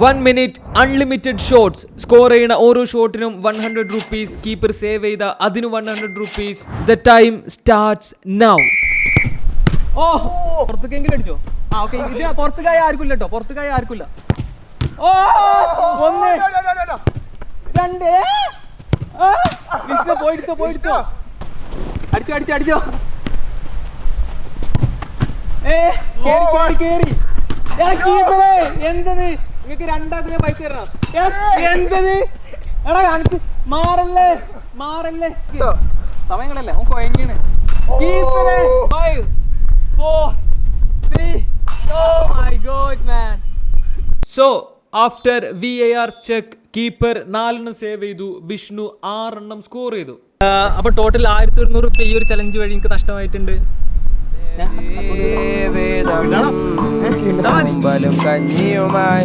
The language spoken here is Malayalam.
1 minute unlimited shots. Score ചെയ്യുന്ന ഓരോ ഷോട്ടിനും 100 rupees. കീപ്പർ സേവ് ചെയ്ത അതിന് 100 rupees. The time starts now. ഓ പുറത്തേക്കെങ്കിലും അടിച്ചോ. ഓക്കെ ഇത് പുറത്തേക്കായ ആർക്കില്ല കേട്ടോ, പുറത്തേക്കായ ആർക്കില്ല. ഓ 1 2 പോയിട്ടോ അടിച്ചോ. കേറി എന്തത് നിങ്ങക്ക് രണ്ടാക്കുന്ന പൈസ തരണം. എന്തത് എടാ എനിക്ക് മാറല്ലേ സമയങ്ങളല്ലേ നമുക്ക് എങ്ങനെ കീപ്പറെ 5 4 3 oh my god man. So after VAR check keeper 4 എണ്ണം സേവ് ചെയ്തു, വിഷ്ണു 6 എണ്ണം സ്കോർ ചെയ്തു. അപ്പൊ ടോട്ടൽ 1100 രൂപ ഈ ഒരു ചലഞ്ച് വഴി എനിക്ക് നഷ്ടമായിട്ടുണ്ട്. കഞ്ഞിയുമായി